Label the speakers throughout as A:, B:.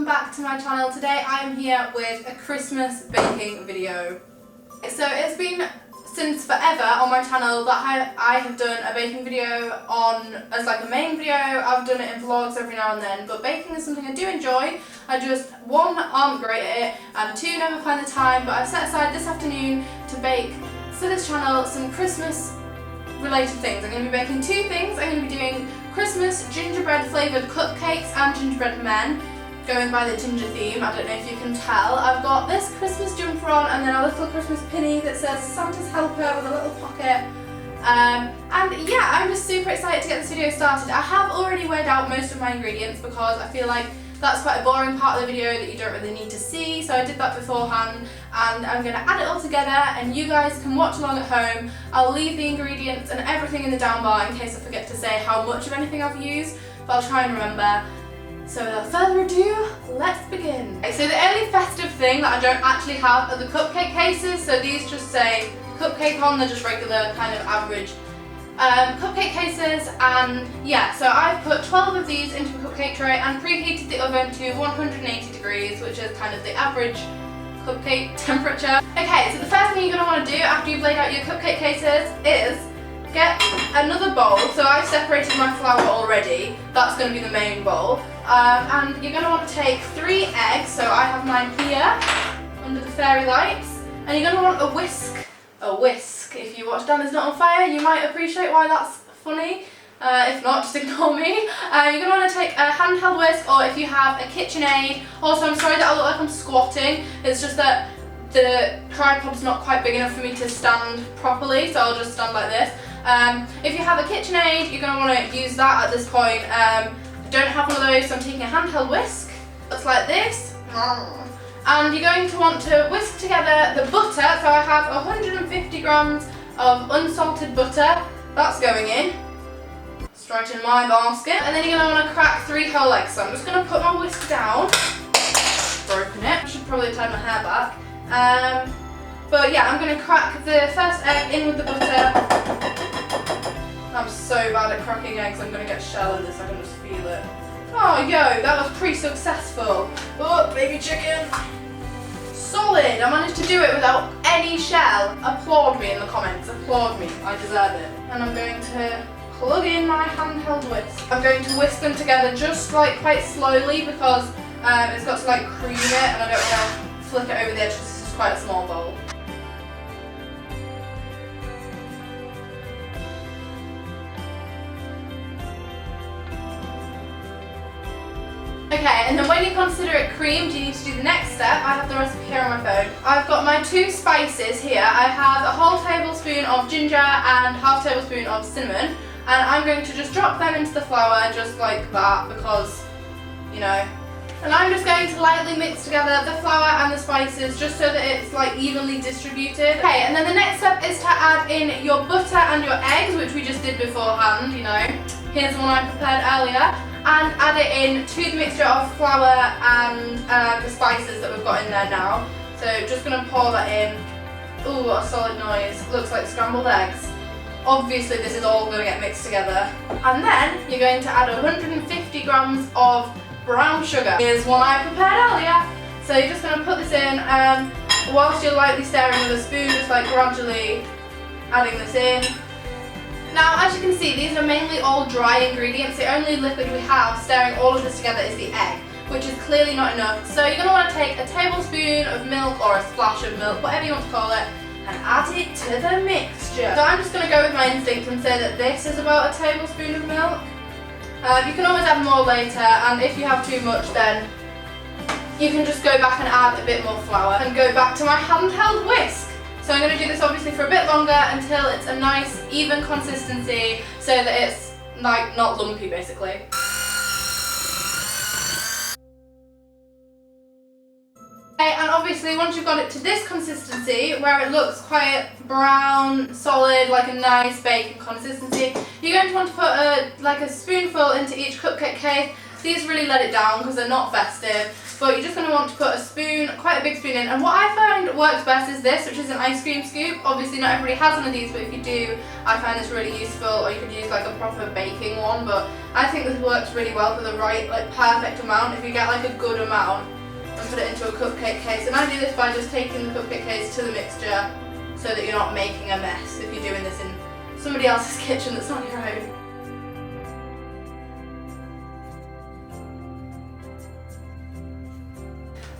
A: back to my channel. Today I am here with a Christmas baking video. So it's been since forever on my channel that I have done a baking video as like a main video. I've done it in vlogs every now and then, but baking is something I do enjoy. I just, one, aren't great at it, and two, never find the time, but I've set aside this afternoon to bake for this channel some Christmas related things. I'm going to be baking two things. I'm going to be doing Christmas gingerbread flavoured cupcakes and gingerbread men, going by the ginger theme. I don't know if you can tell. I've got this Christmas jumper on and then a little Christmas pinny that says Santa's helper with a little pocket. And yeah, I'm just super excited to get this video started. I have already weighed out most of my ingredients because I feel like that's quite a boring part of the video that you don't really need to see, so I did that beforehand, and I'm going to add it all together and you guys can watch along at home. I'll leave the ingredients and everything in the down bar in case I forget to say how much of anything I've used, but I'll try and remember. So without further ado, let's begin. Okay, so the only festive thing that I don't actually have are the cupcake cases, so these just say cupcake on, they're just regular kind of average cupcake cases, and yeah, so I've put 12 of these into a cupcake tray and preheated the oven to 180 degrees, which is kind of the average cupcake temperature. Okay, so the first thing you're going to want to do after you've laid out your cupcake cases is get another bowl. So I've separated my flour already, that's going to be the main bowl, and you're going to want to take 3 eggs, so I have mine here under the fairy lights, and you're going to want a whisk. If you watch Dan Is Not On Fire, you might appreciate why that's funny. If not, just ignore me. You're going to want to take a handheld whisk, or if you have a KitchenAid. Also, I'm sorry that I look like I'm squatting. It's just that the tripod's not quite big enough for me to stand properly, so I'll just stand like this. If you have a KitchenAid, you're going to want to use that at this point. I don't have one of those, so I'm taking a handheld whisk. Looks like this. And you're going to want to whisk together the butter. So I have 150 grams of unsalted butter. That's going in, straight in my basket. And then you're going to want to crack 3 whole eggs. So I'm just going to put my whisk down. Broken it. I should probably tie my hair back. But yeah, I'm going to crack the first egg in with the butter. I'm so bad at cracking eggs, I'm going to get shell in this, I can just feel it. Oh yo, that was pretty successful. Oh, baby chicken. Solid, I managed to do it without any shell. Applaud me in the comments, applaud me, I deserve it. And I'm going to plug in my handheld whisk. I'm going to whisk them together just like quite slowly because it's got to like cream it and I don't want to flick it over the edge because this is quite a small bowl. Okay, and then when you consider it creamed, you need to do the next step. I have the recipe here on my phone. I've got my 2 spices here. I have a whole tablespoon of ginger and half tablespoon of cinnamon, and I'm going to just drop them into the flour just like that because, you know. And I'm just going to lightly mix together the flour and the spices just so that it's like evenly distributed. Okay, and then the next step is to add in your butter and your eggs, which we just did beforehand, you know. Here's the one I prepared earlier. And add it in to the mixture of flour and the spices that we've got in there now. So just going to pour that in. Ooh, what a solid noise. Looks like scrambled eggs. Obviously this is all going to get mixed together. And then you're going to add 150 grams of brown sugar. Here's one I prepared earlier. So you're just going to put this in whilst you're lightly stirring with a spoon, just like gradually adding this in. Now, as you can see, these are mainly all dry ingredients. The only liquid we have stirring all of this together is the egg, which is clearly not enough. So you're going to want to take a tablespoon of milk or a splash of milk, whatever you want to call it, and add it to the mixture. So I'm just going to go with my instinct and say that this is about a tablespoon of milk. You can always add more later, and if you have too much, then you can just go back and add a bit more flour and go back to my handheld whisk. So I'm going to do this obviously for a bit longer until it's a nice even consistency so that it's like not lumpy basically. Okay, and obviously once you've got it to this consistency where it looks quite brown, solid, like a nice baking consistency, you're going to want to put like a spoonful into each cupcake case. These really let it down because they're not festive. but you're just going to want to put a spoon, quite a big spoon in. And what I find works best is this, which is an ice cream scoop. Obviously not everybody has one of these, but if you do, I find this really useful, or you could use like a proper baking one, but I think this works really well for the right, like perfect amount. If you get like a good amount and put it into a cupcake case. And I do this by just taking the cupcake case to the mixture so that you're not making a mess if you're doing this in somebody else's kitchen that's not your own.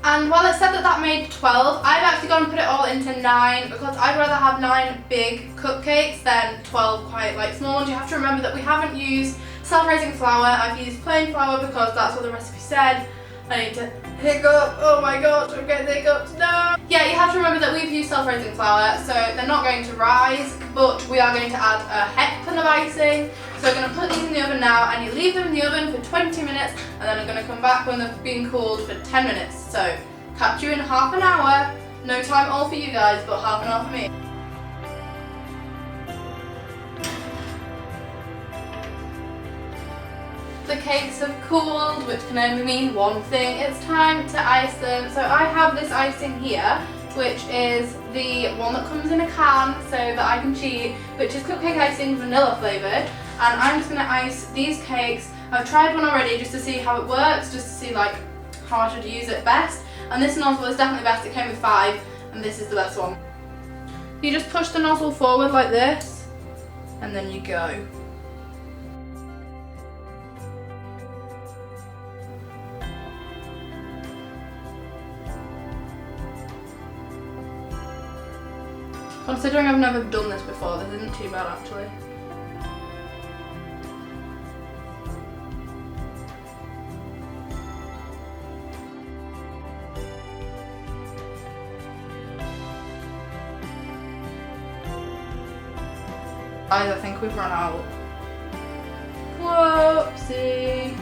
A: And while it said that that made 12, I've actually gone and put it all into 9 because I'd rather have 9 big cupcakes than 12 quite like small ones. You have to remember that we haven't used self-raising flour. I've used plain flour because that's what the recipe said. I need to hiccup. Oh my gosh, I'm getting hiccups. No! Yeah, you have to remember that we've used self-raising flour, so they're not going to rise, but we are going to add a heck ton of icing. So we're going to put these in the oven now, and you leave them in the oven for 20 minutes, and then I'm going to come back when they've been cooled for 10 minutes. So catch you in half an hour. No time all for you guys, but half an hour for me. The cakes have cooled, which can only mean one thing. It's time to ice them. So I have this icing here, which is the one that comes in a can so that I can cheat, which is cupcake icing, vanilla flavoured. And I'm just going to ice these cakes. I've tried one already just to see how it works, just to see like how I should use it best. And this nozzle is definitely best. It came with 5, and this is the best one. You just push the nozzle forward like this, and then you go. Considering I've never done this before, this isn't too bad actually. Guys, I think we've run out. Whoopsie.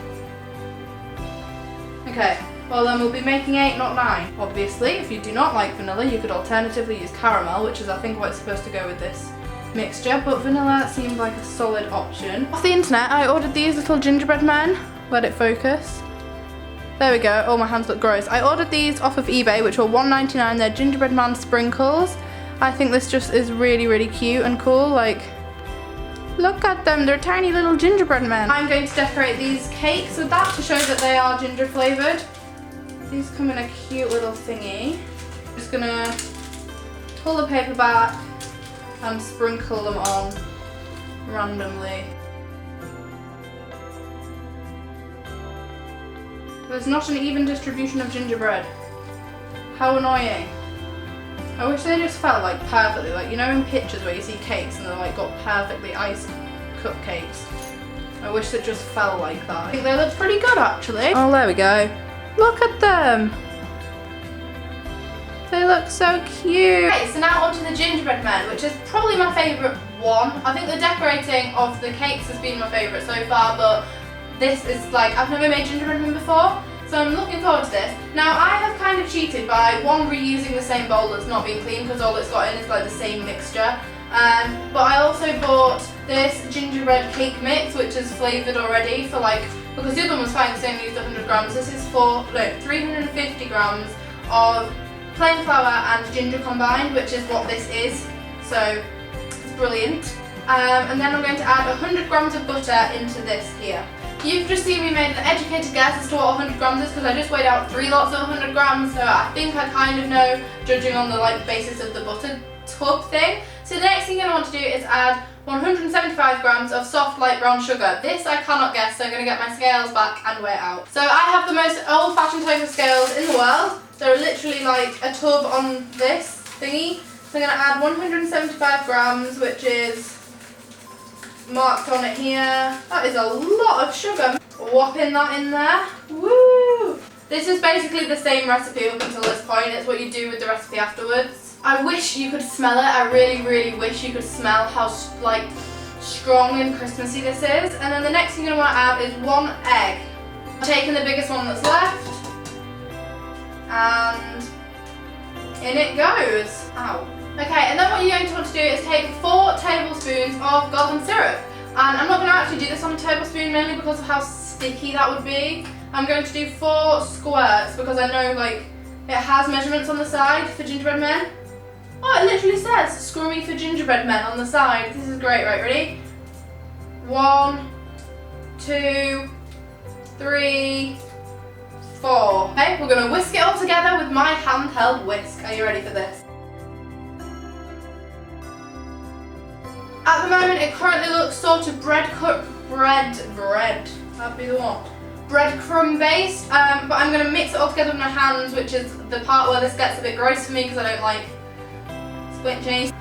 A: Okay, well then we'll be making 8, not 9. Obviously, if you do not like vanilla, you could alternatively use caramel, which is I think what's supposed to go with this mixture, but vanilla seems like a solid option. Off the internet, I ordered these little gingerbread men. Let it focus. There we go. Oh, my hands look gross. I ordered these off of eBay, which were $1.99. They're gingerbread man sprinkles. I think this just is really, really cute and cool. Like, look at them, they're tiny little gingerbread men. I'm going to decorate these cakes with that to show that they are ginger flavoured. These come in a cute little thingy. I'm just gonna pull the paper back and sprinkle them on randomly. There's not an even distribution of gingerbread. How annoying. I wish they just felt like perfectly, like you know in pictures where you see cakes and they're like got perfectly iced cupcakes. I wish it just felt like that. I think they look pretty good actually. Oh, there we go. Look at them. They look so cute. Okay, so now onto the gingerbread men, which is probably my favourite one. I think the decorating of the cakes has been my favourite so far, but this is like, I've never made gingerbread men before. So I'm looking forward to this. Now I have kind of cheated by reusing the same bowl that's not been cleaned because all it's got in is like the same mixture. But I also bought this gingerbread cake mix which is flavoured already for like, because the other one was fine because I only used 100 grams. This is for 350 grams of plain flour and ginger combined, which is what this is. So it's brilliant. And then I'm going to add 100 grams of butter into this here. You've just seen me made an educated guess as to what 100 grams is because I just weighed out 3 lots of 100 grams, so I think I kind of know, judging on the like basis of the butter tub thing. So the next thing you're going to want to do is add 175 grams of soft light brown sugar. This I cannot guess, so I'm going to get my scales back and weigh it out. So I have the most old-fashioned type of scales in the world. They're literally like a tub on this thingy. So I'm going to add 175 grams, which is marked on it here. That is a lot of sugar. Whopping that in there. Woo! This is basically the same recipe up until this point. It's what you do with the recipe afterwards. I wish you could smell it. I really, really wish you could smell how like strong and Christmassy this is. And then the next thing you're going to want to add is 1 egg. I'm taking the biggest one that's left. And in it goes. Ow. Okay, and then what you're going to want to do is take 4 tablespoons of golden syrup. And I'm not going to actually do this on a tablespoon mainly because of how sticky that would be. I'm going to do 4 squirts because I know like it has measurements on the side for gingerbread men. Oh, it literally says scrummy for gingerbread men on the side. This is great. Right, ready? 1, 2, 3, 4. Okay, we're going to whisk it all together with my handheld whisk. Are you ready for this? At the moment, it currently looks sort of breadcrumb based, but I'm going to mix it all together with my hands, which is the part where this gets a bit gross for me because I don't like squinching.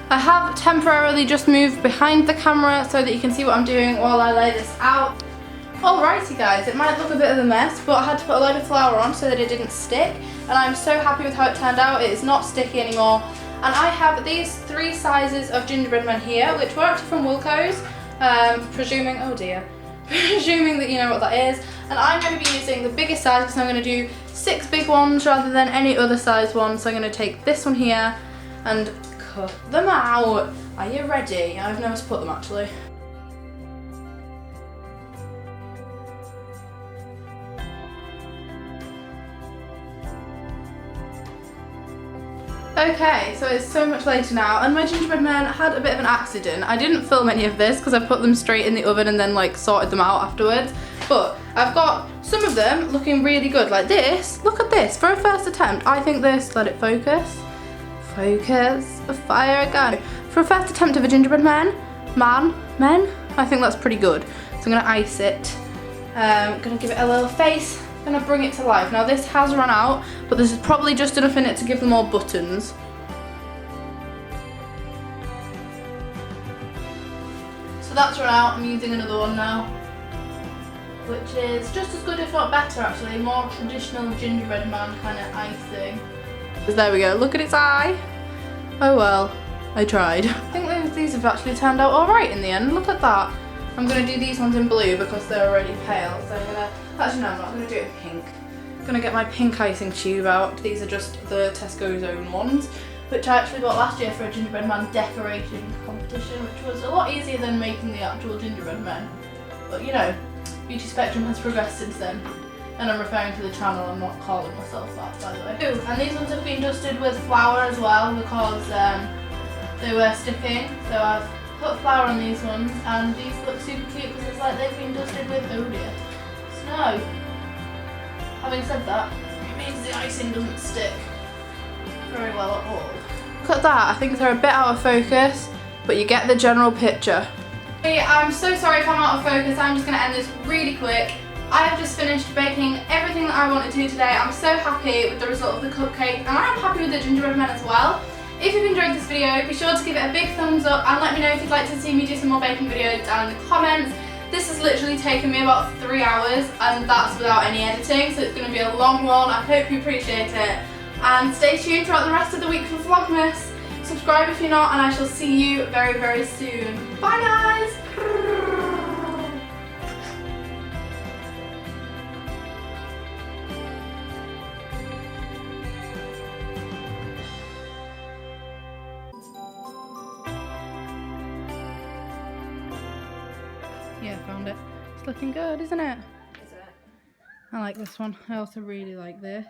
A: I have temporarily just moved behind the camera so that you can see what I'm doing while I lay this out. Alrighty guys, it might look a bit of a mess, but I had to put a load of flour on so that it didn't stick, and I'm so happy with how it turned out. It is not sticky anymore. And I have these 3 sizes of gingerbread men here, which were actually from Wilco's, presuming that you know what that is. And I'm going to be using the biggest size because I'm going to do 6 big ones rather than any other size ones. So I'm going to take this one here and cut them out. Are you ready? I've never put them actually. Okay, so it's so much later now, and my gingerbread men had a bit of an accident. I didn't film any of this because I put them straight in the oven and then like sorted them out afterwards. But I've got some of them looking really good, like this. Look at this, for a first attempt. I think this, let it focus. Focus, fire again. For a first attempt of a gingerbread men, I think that's pretty good. So I'm gonna ice it. Gonna give it a little face. Gonna bring it to life. Now this has run out, but this is probably just enough in it to give them all buttons. So that's run out. I'm using another one now, which is just as good if not better actually. More traditional gingerbread man kind of icing. There we go, look at its eye. Oh well, I tried. I think these have actually turned out alright in the end, look at that. I'm going to do these ones in blue because they're already pale, so I'm going to, actually no, I'm not going to do it in pink. I'm going to get my pink icing tube out. These are just the Tesco's own ones, which I actually bought last year for a gingerbread man decoration competition, which was a lot easier than making the actual gingerbread men. But you know, BeautySpectrum has progressed since then. And I'm referring to the channel, I'm not calling myself that, by the way. Ooh, and these ones have been dusted with flour as well because they were sticking, so I've put flour on these ones, and these look super cute because it's like they've been dusted with, oh dear, snow. Having said that, it means the icing doesn't stick very well at all. Look at that, I think they're a bit out of focus, but you get the general picture. Hey, I'm so sorry if I'm out of focus, I'm just going to end this really quick. I have just finished baking everything that I wanted to do today. I'm so happy with the result of the cupcake, and I'm happy with the gingerbread men as well. If you've enjoyed this video, be sure to give it a big thumbs up and let me know if you'd like to see me do some more baking videos down in the comments. This has literally taken me about 3 hours, and that's without any editing, so it's going to be a long one. I hope you appreciate it. And stay tuned throughout the rest of the week for Vlogmas. Subscribe if you're not, and I shall see you very, very soon. Bye guys! Yeah, found it. It's looking good, isn't it? Is it? I like this one. I also really like this.